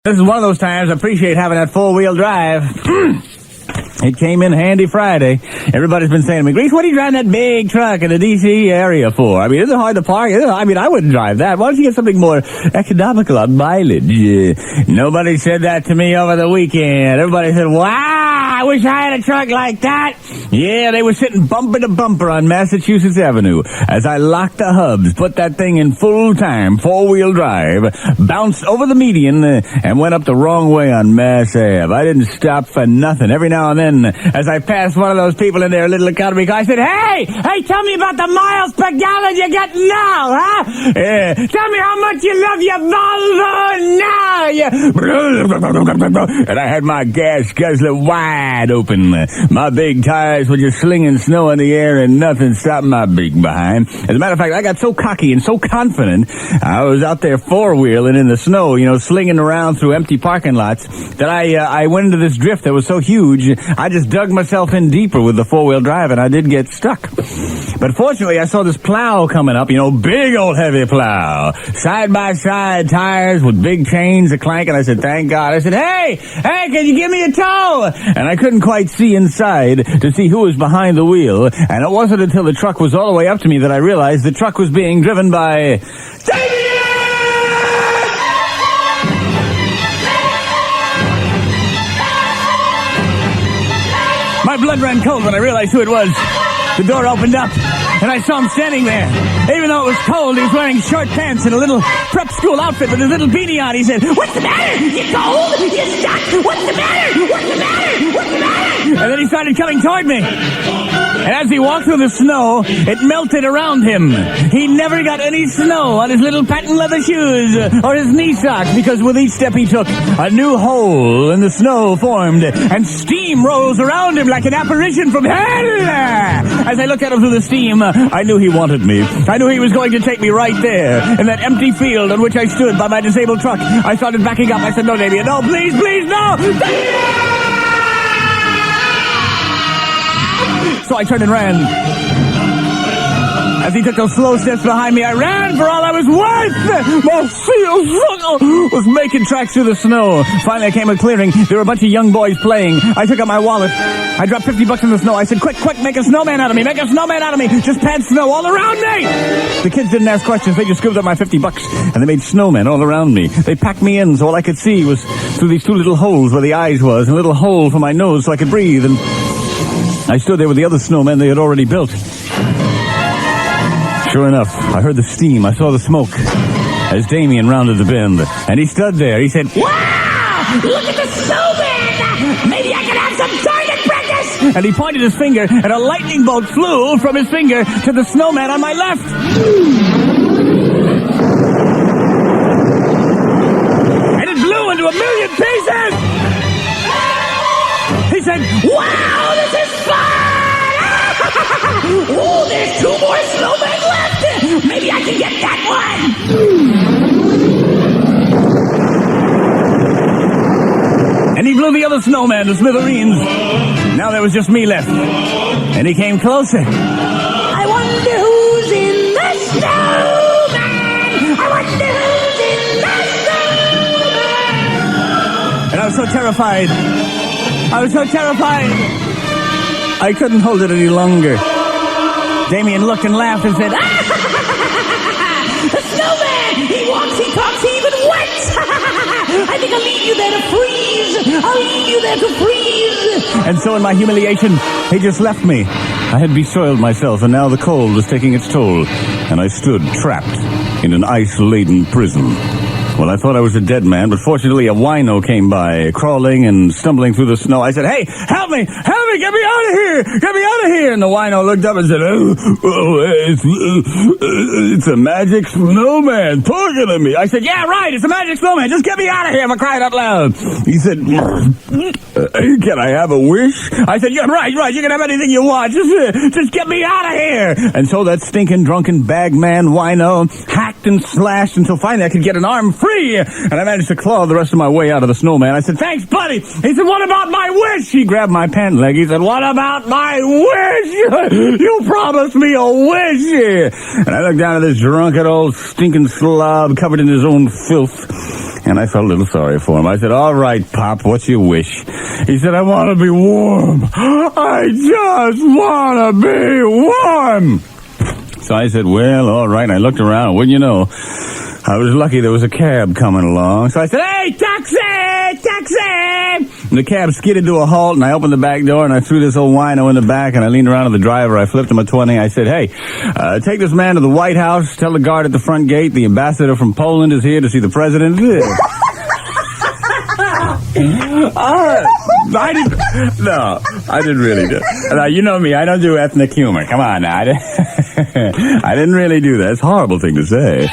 This is one of those times I appreciate having that four-wheel drive. It came in handy Friday. Everybody's been saying to me, Grease, what are you driving that big truck in the D.C. area for? I mean, isn't it hard to park? I mean, I wouldn't drive that. Why don't you get something more economical on mileage? Nobody said that to me over the weekend. Everybody said, wow, I wish I had a truck like that. Yeah, they were sitting bumper to bumper on Massachusetts Avenue as I locked the hubs, put that thing in full-time four-wheel drive, bounced over the median, and went up the wrong way on Mass Ave. I didn't stop for nothing. Every now and then, as I passed one of those people in their little economy car, I said, hey, tell me about the miles per gallon you get now, huh? Tell me how much you love your Volvo now. And I had my gas guzzler wide open. My big tires were just slinging snow in the air and nothing stopped my big behind. As a matter of fact, I got so cocky and so confident, I was out there four-wheeling in the snow, slinging around through empty parking lots, that I went into this drift that was so huge, I just dug myself in deeper with the four-wheel drive, and I did get stuck. But fortunately, I saw this plow coming up, big old heavy plow. Side-by-side tires with big chains a-clanking. I said, thank God. I said, hey, can you give me a tow? And I couldn't quite see inside to see who was behind the wheel, and it wasn't until the truck was all the way up to me that I realized the truck was being driven by Damien! My blood ran cold when I realized who it was. The door opened up, and I saw him standing there. Even though it was cold, he was wearing short pants and a little prep school outfit with his little beanie on. He said, what's the matter? You cold? You stuck? What's the matter? What's the matter? What's the matter? And then he started coming toward me. And as he walked through the snow, it melted around him. He never got any snow on his little patent leather shoes or his knee socks, because with each step he took, a new hole in the snow formed, and steam rose around him like an apparition from hell. As I looked at him through the steam, I knew he wanted me. I knew he was going to take me right there, in that empty field on which I stood by my disabled truck. I started backing up. I said, no, Damien, no, please, no! So I turned and ran. As he took those slow steps behind me, I ran for all I was worth. My seal was making tracks through the snow. Finally, I came to a clearing. There were a bunch of young boys playing. I took out my wallet. I dropped $50 in the snow. I said, quick, make a snowman out of me. Make a snowman out of me. Just pad snow all around me. The kids didn't ask questions. They just scooped up my $50, and they made snowmen all around me. They packed me in, so all I could see was through these two little holes where the eyes was, and a little hole for my nose so I could breathe. And I stood there with the other snowmen they had already built. Sure enough, I heard the steam, I saw the smoke as Damien rounded the bend. And he stood there. He said, wow! Look at the snowman! Maybe I can have some target practice! And he pointed his finger, and a lightning bolt flew from his finger to the snowman on my left. And it blew into a million pieces! He said, wow, this is fun! Oh, there's 2 more snowmen left! Maybe I can get that one! And he blew the other snowman to smithereens. Now there was just me left. And he came closer. I wonder who's in the snowman! I wonder who's in the snowman! And I was so terrified. I couldn't hold it any longer. Damien looked and laughed and said, the snowman! He walks, he talks, he even wets! I think I'll leave you there to freeze! And so in my humiliation, he just left me. I had besoiled myself, and now the cold was taking its toll, and I stood trapped in an ice-laden prison. Well, I thought I was a dead man, but fortunately a wino came by, crawling and stumbling through the snow. I said, hey, help me, get me out of here! And the wino looked up and said, it's a magic snowman talking to me. I said, yeah, right, it's a magic snowman, just get me out of here, I'm crying out loud. He said, can I have a wish? I said, yeah, right, you can have anything you want, just get me out of here. And so that stinking, drunken bagman wino hacked and slashed until finally I could get an arm free. And I managed to claw the rest of my way out of the snowman. I said, thanks, buddy. He said, what about my wish? He grabbed my pant leg. He said, what about my wish? You promised me a wish. And I looked down at this drunken old stinking slob covered in his own filth. And I felt a little sorry for him. I said, all right, Pop, what's your wish? He said, I want to be warm. I just want to be warm. So I said, well, all right. And I looked around. Wouldn't you know, I was lucky there was a cab coming along. So I said, hey, taxi, taxi. And the cab skidded to a halt, and I opened the back door, and I threw this old wino in the back, and I leaned around to the driver. I flipped him a 20. I said, hey, take this man to the White House. Tell the guard at the front gate the ambassador from Poland is here to see the president. I didn't really do it. Now, you know me, I don't do ethnic humor. Come on now. I didn't really do that. It's a horrible thing to say.